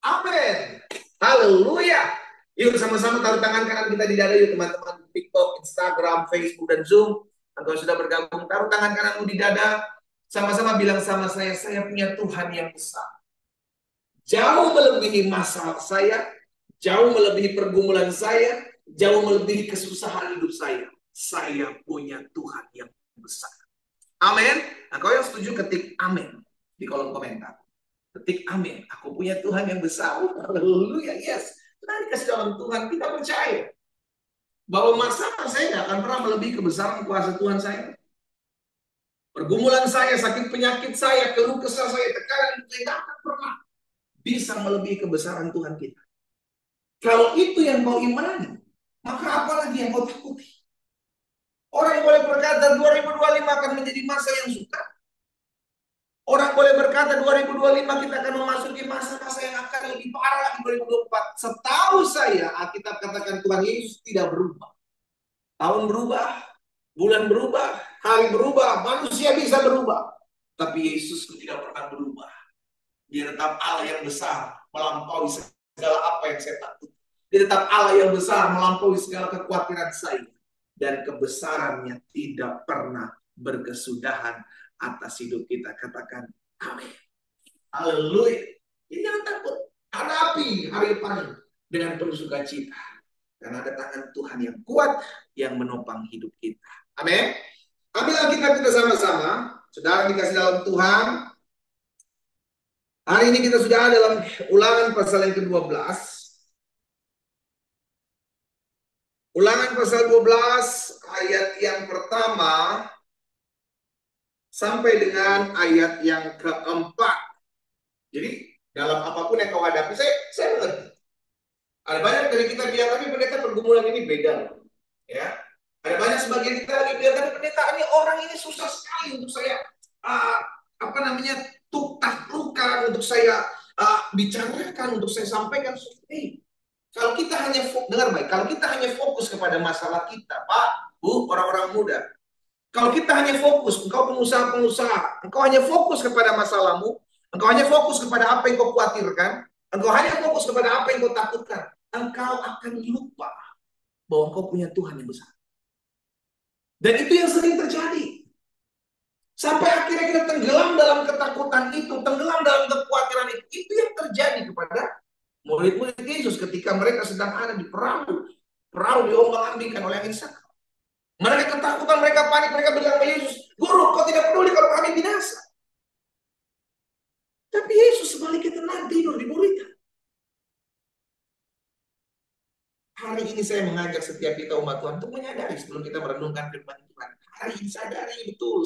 Amin. Haleluya. Yuk sama-sama taruh tangan kanan kita di dada yuk teman-teman. TikTok, Instagram, Facebook, dan Zoom. Kalau sudah bergabung, taruh tangan kananmu di dada. Sama-sama bilang sama saya punya Tuhan yang besar. Jauh melebihi masalah saya, jauh melebihi pergumulan saya, jauh melebihi kesusahan hidup saya. Saya punya Tuhan yang besar. Amin. Nah, kau yang setuju ketik amin di kolom komentar. Ketik amin. Aku punya Tuhan yang besar. Haleluya. Yes. Kita dikasih dalam Tuhan. Kita percaya bahwa masalah saya nggak akan pernah melebihi kebesaran kuasa Tuhan saya. Pergumulan saya, sakit penyakit saya, keluh kesah saya, tekanan saya nggak akan pernah bisa melebihi kebesaran Tuhan kita. Kalau itu yang kau imani, maka apalagi yang kau takuti? Orang boleh berkata 2025 akan menjadi masa yang sukar. Orang boleh berkata 2025 kita akan memasuki masa-masa yang akan lebih parah lagi 2024. Setahu saya, Alkitab katakan Tuhan Yesus tidak berubah. Tahun berubah, bulan berubah, hari berubah, manusia bisa berubah. Tapi Yesus tidak pernah berubah. Dia tetap Allah yang besar, melampaui segala apa yang saya takuti. Dia tetap Allah yang besar, melampaui segala kekhawatiran saya. Dan kebesarannya tidak pernah berkesudahan atas hidup kita. Katakan amin. Haleluya. Jadi jangan takut. Hadapi hari depan dengan penuh sukacita. Karena ada tangan Tuhan yang kuat yang menopang hidup kita. Amin. Ambil Alkitab kita sama-sama. Saudara dikasih dalam Tuhan. Hari ini kita sudah ada dalam Ulangan pasal yang ke-12. Ulangan pasal 12 ayat yang pertama sampai dengan ayat yang keempat. Jadi dalam apapun yang kau hadapi, saya mengerti. Ada banyak dari kita bilang, tapi pendeta pergumulan ini beda. Ya, ada banyak sebagian kita lagi bilang, tapi pendeta ini orang ini susah sekali untuk saya taklukkan, untuk saya bicarakan, untuk saya sampaikan seperti ini. Kalau kita hanya dengar baik, kalau kita hanya fokus kepada masalah kita, Pak, Bu, orang-orang muda, kalau kita hanya fokus, engkau pengusaha-pengusaha, engkau hanya fokus kepada masalahmu, engkau hanya fokus kepada apa yang kau khawatirkan, engkau hanya fokus kepada apa yang kau takutkan, engkau akan lupa bahwa engkau punya Tuhan yang besar. Dan itu yang sering terjadi. Sampai akhirnya kita tenggelam dalam ketakutan itu, tenggelam dalam kekhawatiran itu. Itu yang terjadi kepada murid-murid Yesus ketika mereka sedang ada di perahu diombang-ambingkan oleh angin sakti. Mereka ketakutan, mereka panik, mereka bilang ke Yesus, Guru, kau tidak peduli kalau kami binasa. Tapi Yesus sebaliknya tenang, tidur di buritan. Hari ini saya mengajak setiap kita umat Tuhan untuk menyadari sebelum kita merenungkan firman Tuhan. Hari ini sadari betul.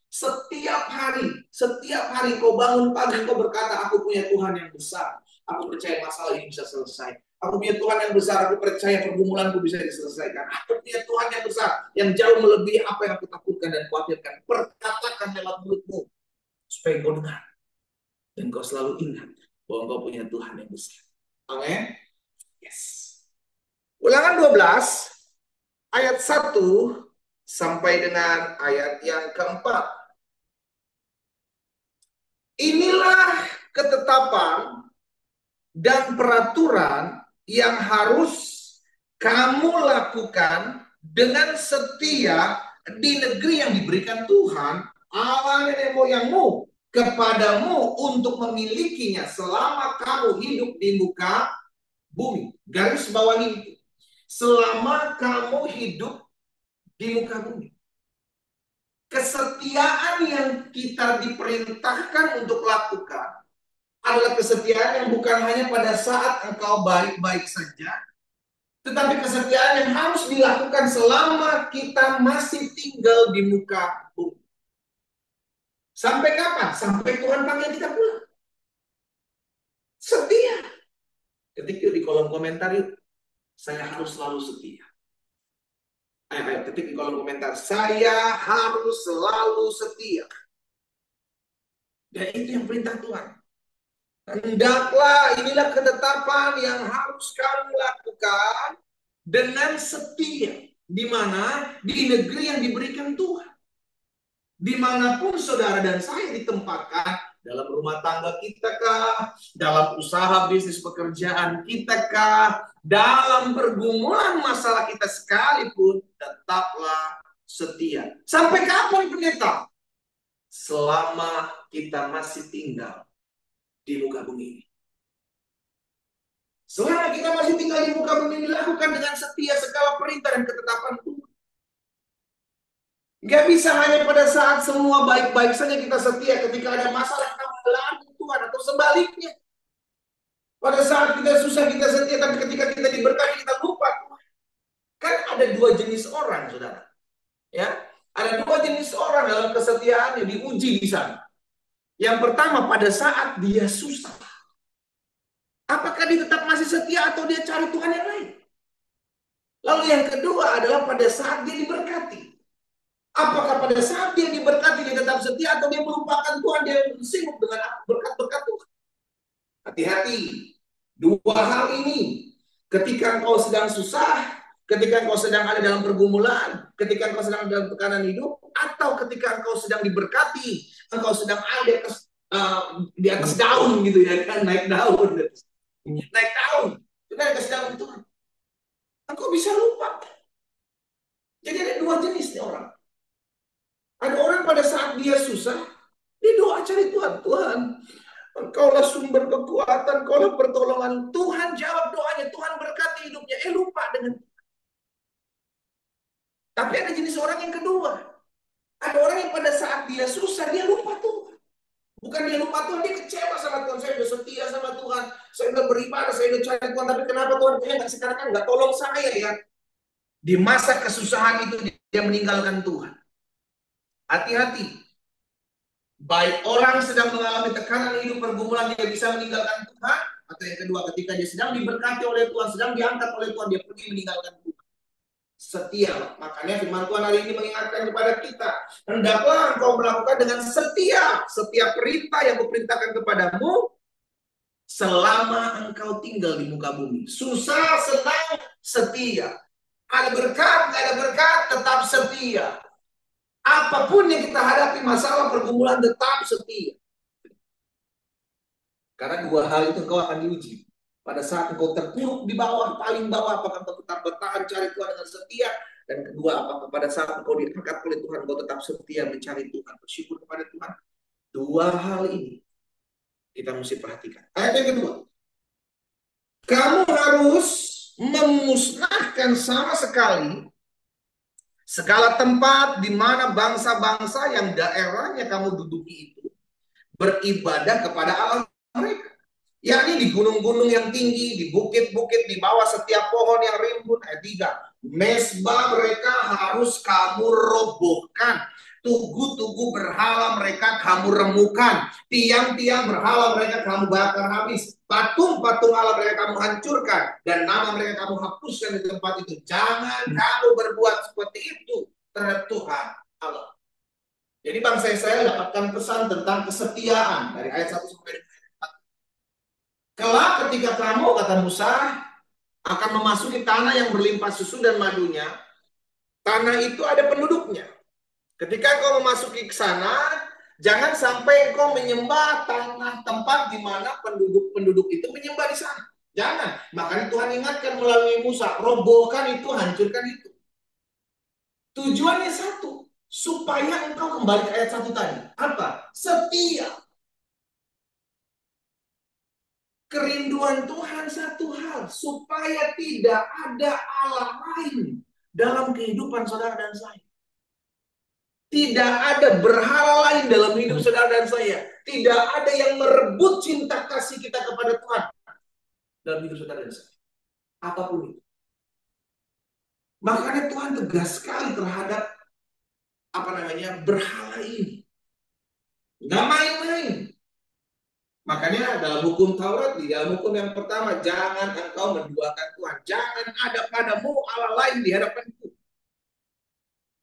Setiap hari kau bangun pagi, kau berkata, aku punya Tuhan yang besar. Aku percaya masalah ini bisa selesai. Aku punya Tuhan yang besar, aku percaya pergumulanku bisa diselesaikan. Aku punya Tuhan yang besar, yang jauh melebihi apa yang aku takutkan dan khawatirkan. Perkatakan lewat mulutmu, supaya kau dengar. Dan kau selalu ingat bahwa kau punya Tuhan yang besar. Amin. Yes. Ulangan 12, ayat 1 sampai dengan ayat yang keempat. Inilah ketetapan dan peraturan yang harus kamu lakukan dengan setia di negeri yang diberikan Tuhan Allah nenek moyangmu kepadamu untuk memilikinya selama kamu hidup di muka bumi. Garis bawahi itu. Selama kamu hidup di muka bumi. Kesetiaan yang kita diperintahkan untuk lakukan adalah kesetiaan yang bukan hanya pada saat engkau baik-baik saja, tetapi kesetiaan yang harus dilakukan selama kita masih tinggal di muka bumi. Sampai kapan? Sampai Tuhan panggil kita pulang. Setia. Ketik yuk di kolom komentar yuk. Saya harus selalu setia. Ayo ketik di kolom komentar. Saya harus selalu setia. Dan itu yang perintah Tuhan. Hendaklah inilah ketetapan yang harus kamu lakukan dengan setia. Di mana? Di negeri yang diberikan Tuhan. Dimanapun saudara dan saya ditempatkan, Dalam rumah tangga kita kah? Dalam usaha bisnis pekerjaan kita kah? Dalam pergumulan masalah kita sekalipun, tetaplah setia. Sampai kapan pendeta? Selama kita masih tinggal di muka bumi ini. Selama kita masih tinggal di muka bumi ini, lakukan dengan setia segala perintah dan ketetapan Tuhan. Gak bisa hanya pada saat semua baik-baik saja kita setia. Ketika ada masalah kita melalui Tuhan, atau sebaliknya. Pada saat kita susah kita setia, tapi ketika kita diberkati kita lupa Tuhan. Kan ada dua jenis orang, saudara. Ya, ada dua jenis orang dalam kesetiaannya diuji di sana. Yang pertama, pada saat dia susah, apakah dia tetap masih setia atau dia cari Tuhan yang lain? Lalu yang kedua adalah pada saat dia diberkati. Apakah pada saat dia diberkati dia tetap setia atau dia melupakan Tuhan, dia sibuk dengan berkat-berkat Tuhan? Hati-hati. Dua hal ini, ketika engkau sedang susah, ketika engkau sedang ada dalam pergumulan, ketika engkau sedang dalam tekanan hidup, atau ketika engkau sedang diberkati, engkau sedang ada di atas daun gitu ya, kan naik daun, itu kan atas daun itu, engkau bisa lupa. Jadi ada dua jenis nih orang. Ada orang pada saat dia susah, dia doa cari Tuhan. Tuhan, Engkaulah sumber kekuatan, Engkaulah pertolongan. Tuhan jawab doanya, Tuhan berkati hidupnya. Lupa dengan. Tapi ada jenis orang yang kedua. Ada orang yang pada saat dia susah, dia lupa Tuhan. Bukan dia lupa Tuhan, dia kecewa sama Tuhan. Saya udah setia sama Tuhan, saya udah beribadah, saya udah cari Tuhan. Tapi kenapa Tuhan sekarang kan nggak tolong saya ya? Di masa kesusahan itu dia meninggalkan Tuhan. Hati-hati. Baik orang sedang mengalami tekanan hidup, pergumulan, dia bisa meninggalkan Tuhan. Atau yang kedua, ketika dia sedang diberkati oleh Tuhan, sedang diangkat oleh Tuhan, dia pergi meninggalkan Tuhan. Setia. Makanya firman Tuhan hari ini mengingatkan kepada kita, hendaklah engkau melakukan dengan setia setiap perintah yang kuperintahkan kepadamu selama engkau tinggal di muka bumi. Susah, senang, setia. Ada berkat, nggak ada berkat, tetap setia. Apapun yang kita hadapi, masalah pergumulan, tetap setia. Karena dua hal itu engkau akan diuji. Pada saat engkau terpuruk di bawah, paling bawah, apakah engkau tetap bertahan cari Tuhan dengan setia? Dan kedua, apakah pada saat engkau diangkat oleh Tuhan, engkau tetap setia mencari Tuhan, bersyukur kepada Tuhan? Dua hal ini kita mesti perhatikan. Ayat yang kedua, kamu harus memusnahkan sama sekali segala tempat di mana bangsa-bangsa yang daerahnya kamu duduki itu beribadah kepada Allah mereka. Yakni di gunung-gunung yang tinggi, di bukit-bukit, di bawah setiap pohon yang rimbun. Ayat 3. Mesbah mereka harus kamu robohkan. Tugu-tugu berhala mereka kamu remukan. Tiang-tiang berhala mereka kamu bakar habis. Patung-patung Allah mereka kamu hancurkan. Dan nama mereka kamu hapuskan di tempat itu. Jangan kamu berbuat seperti itu terhadap Tuhan Allah. Jadi bangsa Israel dapatkan pesan tentang kesetiaan. Dari ayat 1 sampai 4. Kelak ketika kamu, kata Musa, akan memasuki tanah yang berlimpah susu dan madunya. Tanah itu ada penduduknya. Ketika kau memasuki ke sana, jangan sampai kau menyembah tanah tempat di mana penduduk-penduduk itu menyembah di sana. Jangan. Makanya Tuhan ingatkan melalui Musa, robohkan itu, hancurkan itu. Tujuannya satu, supaya engkau kembali ke ayat 1 tadi. Apa? Setia. Kerinduan Tuhan satu hal, supaya tidak ada Allah lain dalam kehidupan saudara dan saya. Tidak ada berhala lain dalam hidup saudara dan saya. Tidak ada yang merebut cinta kasih kita kepada Tuhan dalam hidup saudara dan saya. Apapun itu. Makanya Tuhan tegas sekali terhadap berhala ini. Nggak main-main. Makanya dalam hukum Taurat, di dalam hukum yang pertama, jangan engkau menduakan Tuhan. Jangan ada padamu Allah lain di hadapanku.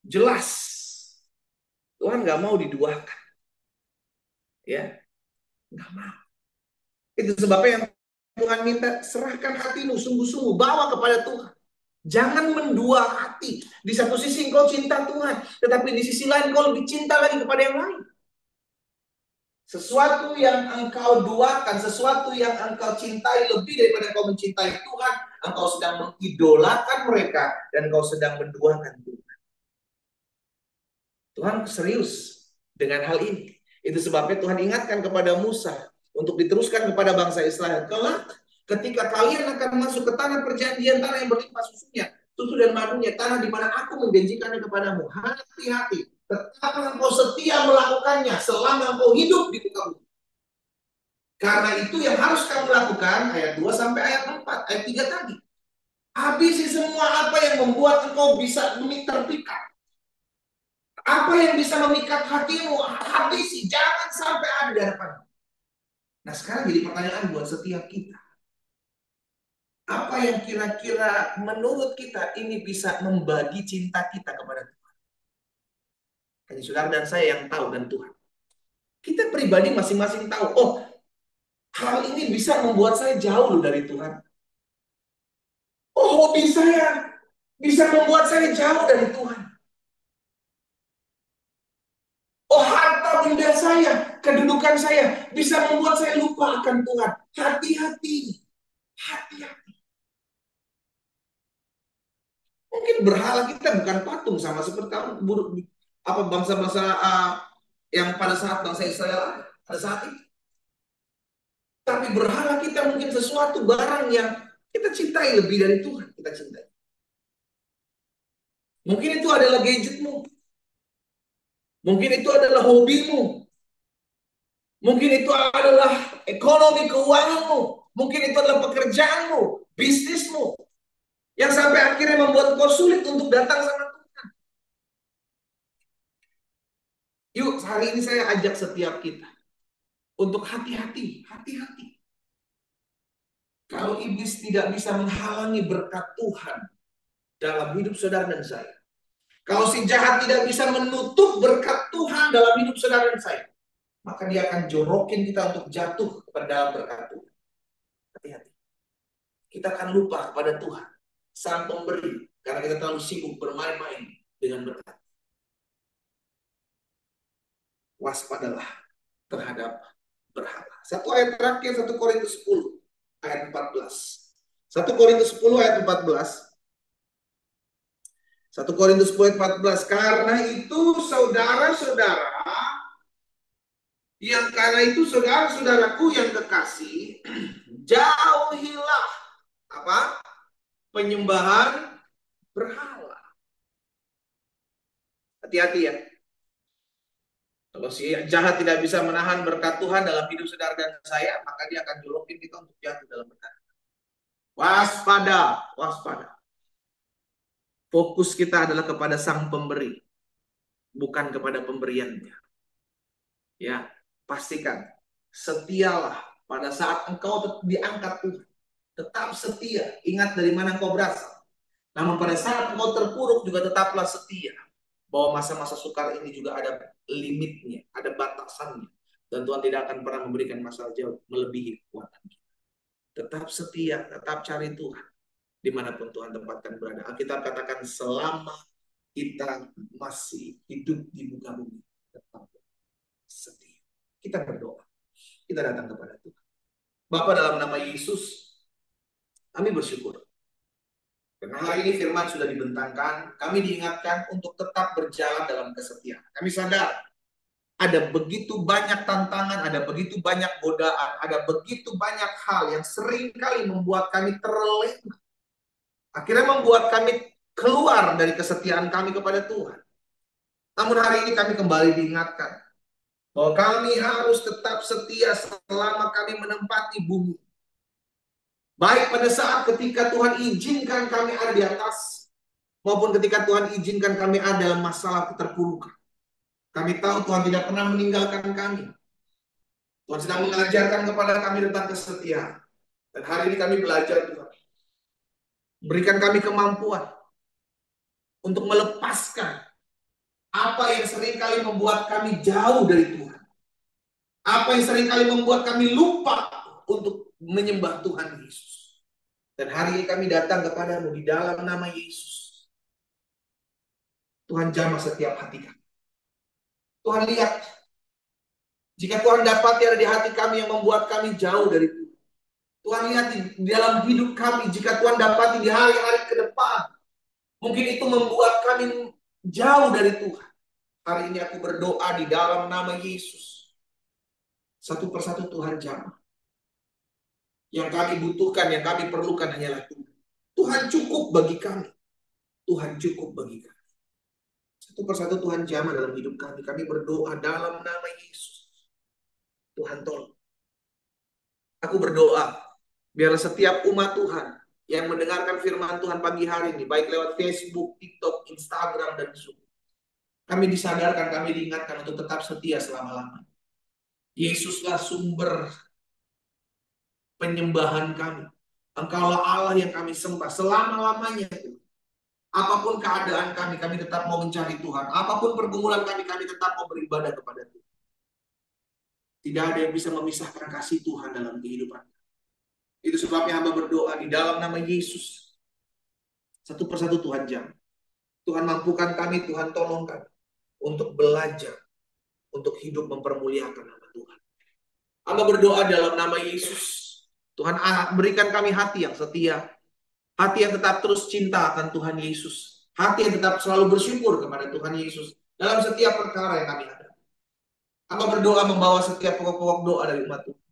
Jelas. Tuhan nggak mau diduakan. Ya, nggak mau. Itu sebabnya yang Tuhan minta, serahkan hatimu sungguh-sungguh, bawa kepada Tuhan. Jangan mendua hati. Di satu sisi engkau cinta Tuhan, tetapi di sisi lain engkau lebih cinta lagi kepada yang lain. Sesuatu yang engkau duakan, sesuatu yang engkau cintai lebih daripada engkau mencintai Tuhan, engkau sedang mengidolakan mereka dan engkau sedang menduakan Tuhan. Tuhan serius dengan hal ini. Itu sebabnya Tuhan ingatkan kepada Musa untuk diteruskan kepada bangsa Israel. Kelak ketika kalian akan masuk ke tanah perjanjian, tanah yang berlimpah susunya, susu dan madunya, tanah di mana aku menjanjikannya kepadamu. Hati-hati, tetaplah engkau setia melakukannya selama engkau hidup di muka bumi. Karena itu yang harus kamu lakukan, ayat 2 sampai ayat 4, ayat 3 tadi. Habisi semua apa yang membuat engkau bisa terpikat. Apa yang bisa memikat hatimu, habisi. Jangan sampai ada di hadapanmu. Nah sekarang jadi pertanyaan buat setiap kita. Apa yang kira-kira menurut kita ini bisa membagi cinta kita kepada Tuhan? Hanya saudara dan saya yang tahu dan Tuhan. Kita pribadi masing-masing tahu, oh hal ini bisa membuat saya jauh dari Tuhan. Oh hobi saya bisa membuat saya jauh dari Tuhan. Oh harta benda saya, kedudukan saya bisa membuat saya lupa akan Tuhan. Hati-hati. Hati-hati. Mungkin berhala kita bukan patung sama seperti apa bangsa-bangsa yang pada saat bangsa Israel pada saat itu. Tapi berhala kita mungkin sesuatu barang yang kita cintai lebih dari Tuhan. Kita cintai. Mungkin itu adalah gadgetmu. Mungkin itu adalah hobimu. Mungkin itu adalah ekonomi keuanganmu. Mungkin itu adalah pekerjaanmu, bisnismu. Yang sampai akhirnya membuat kau sulit untuk datang sama Tuhan. Yuk, hari ini saya ajak setiap kita untuk hati-hati, hati-hati. Kalau iblis tidak bisa menghalangi berkat Tuhan dalam hidup saudara dan saya. Kalau si jahat tidak bisa menutup berkat Tuhan dalam hidup saudara dan saya, maka dia akan jorokin kita untuk jatuh kepada berkat Tuhan. Hati-hati. Kita akan lupa kepada Tuhan, Sang Pemberi, karena kita terlalu sibuk bermain-main dengan berkat. Waspadalah terhadap berhala. Satu ayat terakhir, 1 Korintus 10 ayat 14. 1 Korintus 10 ayat 14. 1 Korintus 10 ayat 14. Karena itu saudara-saudara, saudaraku yang kekasih, jauhilah apa? Penyembahan berhala. Hati-hati ya. Kalau si jahat tidak bisa menahan berkat Tuhan dalam hidup saudara dan saya, maka dia akan jolokin kita untuk jatuh dalam berkat. Waspada, waspada. Fokus kita adalah kepada Sang Pemberi, bukan kepada pemberiannya. Ya, pastikan setialah pada saat engkau diangkat Tuhan. Tetap setia. Ingat dari mana engkau berasal. Namun pada saat engkau terpuruk juga tetaplah setia. Bahwa masa-masa sukar ini juga ada limitnya, ada batasannya. Dan Tuhan tidak akan pernah memberikan masalah jauh melebihi kekuatan kita. Tetap setia, tetap cari Tuhan. Dimanapun Tuhan tempatkan berada. Alkitab katakan selama kita masih hidup di muka bumi, tetap setia. Kita berdoa. Kita datang kepada Tuhan. Bapa, dalam nama Yesus, kami bersyukur. Karena hari ini firman sudah dibentangkan, kami diingatkan untuk tetap berjalan dalam kesetiaan. Kami sadar ada begitu banyak tantangan, ada begitu banyak godaan, ada begitu banyak hal yang seringkali membuat kami terlena. Akhirnya membuat kami keluar dari kesetiaan kami kepada Tuhan. Namun hari ini kami kembali diingatkan bahwa kami harus tetap setia selama kami menempati bumi. Baik pada saat ketika Tuhan izinkan kami ada di atas, maupun ketika Tuhan izinkan kami ada dalam masalah keterpurukan. Kami tahu Tuhan tidak pernah meninggalkan kami. Tuhan sedang mengajarkan kepada kami tentang kesetiaan. Dan hari ini kami belajar Tuhan. Berikan kami kemampuan untuk melepaskan apa yang seringkali membuat kami jauh dari Tuhan. Apa yang seringkali membuat kami lupa untuk menyembah Tuhan Yesus. Dan hari ini kami datang kepadamu di dalam nama Yesus. Tuhan jamah setiap hati kami. Tuhan lihat Jika Tuhan dapati ada di hati kami yang membuat kami jauh dari Tuhan. Tuhan lihat di dalam hidup kami, jika Tuhan dapati di hari-hari ke depan, mungkin itu membuat kami jauh dari Tuhan. Hari ini aku berdoa di dalam nama Yesus. Satu persatu Tuhan jamah. Yang kami butuhkan, yang kami perlukan hanyalah Tuhan. Tuhan cukup bagi kami. Tuhan cukup bagi kami. Satu persatu Tuhan jamah dalam hidup kami. Kami berdoa dalam nama Yesus. Tuhan tolong. Aku berdoa, biarlah setiap umat Tuhan yang mendengarkan firman Tuhan pagi hari ini, baik lewat Facebook, TikTok, Instagram, dan Zoom, kami disadarkan, kami diingatkan untuk tetap setia selama-lamanya. Yesuslah sumber penyembahan kami. Engkaulah Allah yang kami sembah selama-lamanya. Apapun keadaan kami, kami tetap mau mencari Tuhan. Apapun pergumulan kami, kami tetap mau beribadah kepada Tuhan. Tidak ada yang bisa memisahkan kasih Tuhan dalam kehidupan. Itu sebabnya hamba berdoa di dalam nama Yesus. Satu persatu Tuhan jam. Tuhan mampukan kami, Tuhan tolong kami untuk belajar, untuk hidup mempermuliakan nama Tuhan. Hamba berdoa dalam nama Yesus. Tuhan berikan kami hati yang setia, hati yang tetap terus cinta akan Tuhan Yesus, hati yang tetap selalu bersyukur kepada Tuhan Yesus dalam setiap perkara yang kami hadapi. Hamba berdoa membawa setiap pokok-pokok doa dari umat Tuhan.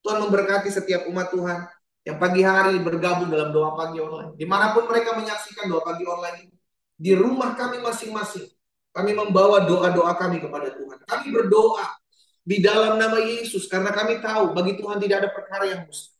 Tuhan memberkati setiap umat Tuhan yang pagi hari bergabung dalam doa pagi online. Dimanapun mereka menyaksikan doa pagi online ini. Di rumah kami masing-masing. Kami membawa doa-doa kami kepada Tuhan. Kami berdoa di dalam nama Yesus. Karena kami tahu bagi Tuhan tidak ada perkara yang mustahil.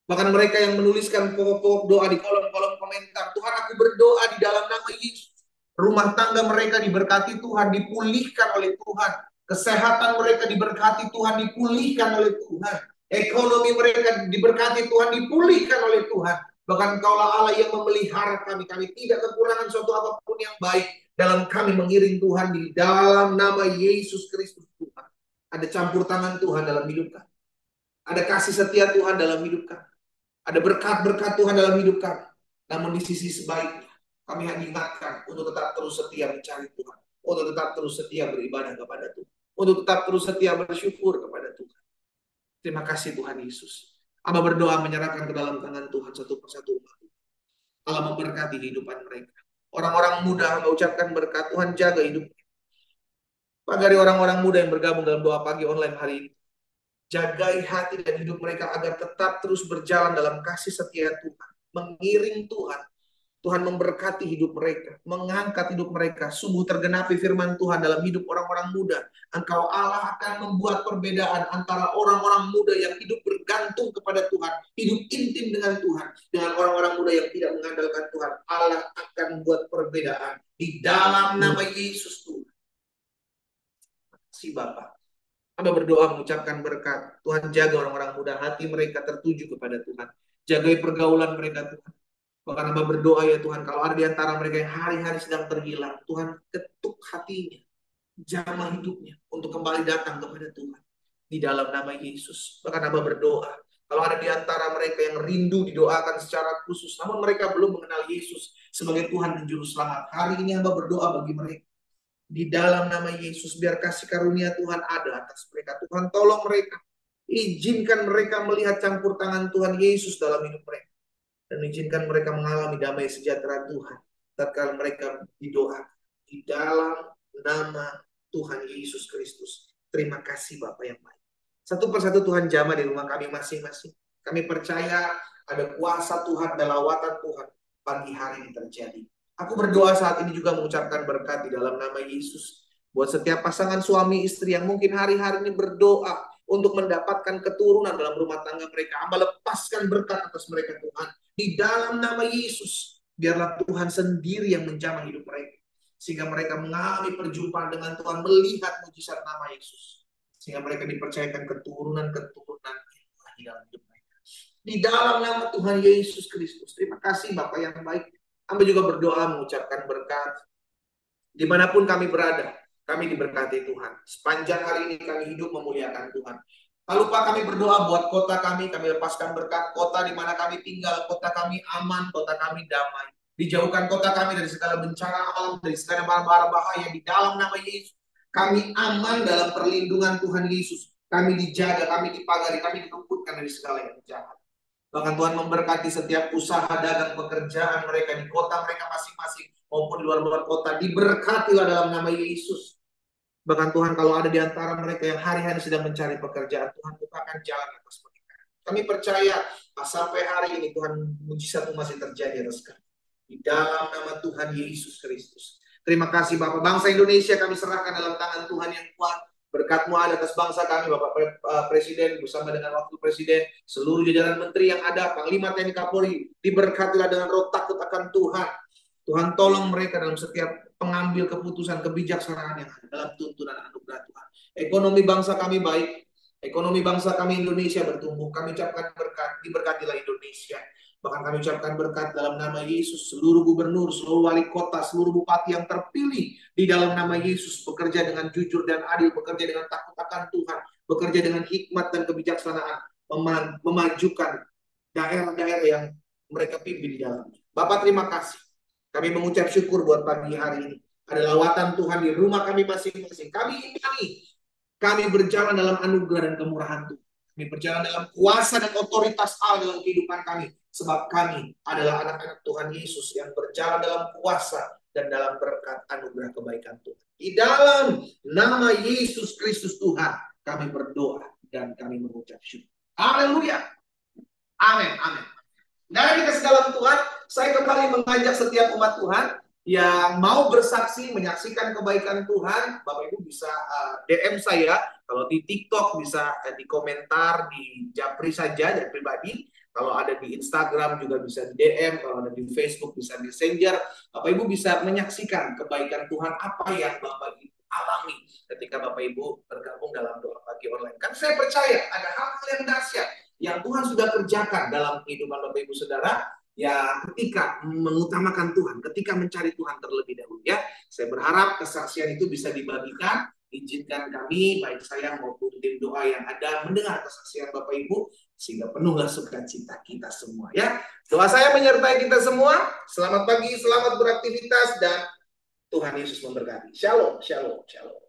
Bahkan mereka yang menuliskan pokok-pokok doa di kolom-kolom komentar. Tuhan, aku berdoa di dalam nama Yesus. Rumah tangga mereka diberkati Tuhan, dipulihkan oleh Tuhan. Kesehatan mereka diberkati Tuhan, dipulihkan oleh Tuhan. Ekonomi mereka diberkati Tuhan, dipulihkan oleh Tuhan. Bahkan Engkaulah Allah yang memelihara kami. Kami tidak kekurangan suatu apapun yang baik dalam kami mengiring Tuhan di dalam nama Yesus Kristus Tuhan. Ada campur tangan Tuhan dalam hidup kami. Ada kasih setia Tuhan dalam hidup kami. Ada berkat-berkat Tuhan dalam hidup kami. Namun di sisi sebaliknya, kami hanya ingatkan untuk tetap terus setia mencari Tuhan. Untuk tetap terus setia beribadah kepada Tuhan. Untuk tetap terus setia bersyukur kepada Tuhan. Terima kasih Tuhan Yesus. Hamba berdoa menyerahkan ke dalam tangan Tuhan satu persatu umat. Allah memberkati kehidupan mereka. Orang-orang muda hamba ucapkan berkat, Tuhan jaga hidupnya. Pagari orang-orang muda yang bergabung dalam doa pagi online hari ini. Jagai hati dan hidup mereka agar tetap terus berjalan dalam kasih setia Tuhan. Mengiring Tuhan. Tuhan memberkati hidup mereka, mengangkat hidup mereka. Sungguh tergenapi firman Tuhan dalam hidup orang-orang muda. Engkau Allah akan membuat perbedaan antara orang-orang muda yang hidup bergantung kepada Tuhan, hidup intim dengan Tuhan, dengan orang-orang muda yang tidak mengandalkan Tuhan. Allah akan membuat perbedaan di dalam nama Yesus Tuhan. Terima kasih Bapak. Hamba berdoa mengucapkan berkat. Tuhan jaga orang-orang muda, hati mereka tertuju kepada Tuhan. Jagai pergaulan mereka Tuhan. Bahkan hamba berdoa ya Tuhan, kalau ada di antara mereka yang hari-hari sedang terhilang, Tuhan ketuk hatinya, jamah hidupnya untuk kembali datang kepada Tuhan. Di dalam nama Yesus. Bahkan hamba berdoa, kalau ada di antara mereka yang rindu didoakan secara khusus, namun mereka belum mengenal Yesus sebagai Tuhan dan Juru Selamat. Hari ini hamba berdoa bagi mereka. Di dalam nama Yesus, biar kasih karunia Tuhan ada atas mereka. Tuhan tolong mereka. Izinkan mereka melihat campur tangan Tuhan Yesus dalam hidup mereka. Dan izinkan mereka mengalami damai sejahtera Tuhan tatkala mereka didoakan di dalam nama Tuhan Yesus Kristus. Terima kasih Bapak yang baik. Satu persatu Tuhan jamah di rumah kami masing-masing. Kami percaya ada kuasa Tuhan, ada lawatan Tuhan pagi hari ini terjadi. Aku berdoa saat ini juga mengucapkan berkat di dalam nama Yesus. Buat setiap pasangan suami istri yang mungkin hari-hari ini berdoa untuk mendapatkan keturunan dalam rumah tangga mereka. Hamba lepaskan berkat atas mereka Tuhan. Di dalam nama Yesus, biarlah Tuhan sendiri yang menjamah hidup mereka. Sehingga mereka mengalami perjumpaan dengan Tuhan, melihat mujizat nama Yesus. Sehingga mereka dipercayakan keturunan-keturunan di dalam hidup mereka. Di dalam nama Tuhan Yesus Kristus. Terima kasih Bapak yang baik. Hamba juga berdoa mengucapkan berkat. Dimanapun kami berada, kami diberkati Tuhan. Sepanjang hari ini kami hidup memuliakan Tuhan. Tak lupa kami berdoa buat kota kami lepaskan berkat. Kota di mana kami tinggal, kota kami aman, kota kami damai. Dijauhkan kota kami dari segala bencana alam, dari segala bara bahaya di dalam nama Yesus. Kami aman dalam perlindungan Tuhan Yesus. Kami dijaga, kami dipagari, kami diluputkan dari segala yang jahat. Bahkan Tuhan memberkati setiap usaha, dagang, pekerjaan mereka di kota mereka masing-masing maupun di luar-luar kota. Diberkatilah dalam nama Yesus. Bahkan Tuhan kalau ada di antara mereka yang hari-hari sedang mencari pekerjaan, Tuhan bukakan jalan atas mereka. Kami percaya sampai hari ini Tuhan mujizat masih terjadi atas kami. Di dalam nama Tuhan Yesus Kristus. Terima kasih Bapak. Bangsa Indonesia kami serahkan dalam tangan Tuhan yang kuat. Berkat-Mu ada atas bangsa kami, Bapak Presiden bersama dengan Wakil Presiden, seluruh jajaran menteri yang ada, Panglima TNI Kapolri, diberkatilah dengan roh takut akan Tuhan. Tuhan tolong mereka dalam setiap pengambil keputusan kebijaksanaan yang ada dalam tuntunan anugerah Tuhan. Ekonomi bangsa kami baik, ekonomi bangsa kami Indonesia bertumbuh. Kami ucapkan berkat, diberkatilah Indonesia. Bahkan kami ucapkan berkat dalam nama Yesus, seluruh gubernur, seluruh wali kota, seluruh bupati yang terpilih di dalam nama Yesus, bekerja dengan jujur dan adil, bekerja dengan takut akan Tuhan, bekerja dengan hikmat dan kebijaksanaan, memajukan daerah-daerah yang mereka pimpin di dalamnya. Bapak terima kasih. Kami mengucap syukur buat pagi hari ini. Ada lawatan Tuhan di rumah kami masing-masing. Kami imani, kami berjalan dalam anugerah dan kemurahan Tuhan. Kami berjalan dalam kuasa dan otoritas Allah dalam kehidupan kami. Sebab kami adalah anak-anak Tuhan Yesus yang berjalan dalam kuasa dan dalam berkat anugerah kebaikan Tuhan. Di dalam nama Yesus Kristus Tuhan, kami berdoa dan kami mengucap syukur. Haleluya. Amin. Amin. Dan dikasih dalam Tuhan, saya kembali mengajak setiap umat Tuhan yang mau bersaksi, menyaksikan kebaikan Tuhan. Bapak Ibu bisa DM saya. Kalau di TikTok bisa di komentar, di Japri saja, Japri pribadi. Kalau ada di Instagram juga bisa di DM. Kalau ada di Facebook bisa di Messenger. Bapak Ibu bisa menyaksikan kebaikan Tuhan apa yang Bapak Ibu alami ketika Bapak Ibu bergabung dalam doa pagi online. Kan saya percaya ada hal-hal yang dahsyat yang Tuhan sudah kerjakan dalam kehidupan Bapak Ibu Saudara, ya ketika mengutamakan Tuhan, ketika mencari Tuhan terlebih dahulu ya. Saya berharap kesaksian itu bisa dibagikan. Izinkan kami, baik saya maupun tim doa yang ada, mendengar kesaksian Bapak Ibu, sehingga penuhlah sukacita kita semua ya. Doa saya menyertai kita semua. Selamat pagi, selamat beraktivitas, dan Tuhan Yesus memberkati. Shalom, shalom, shalom.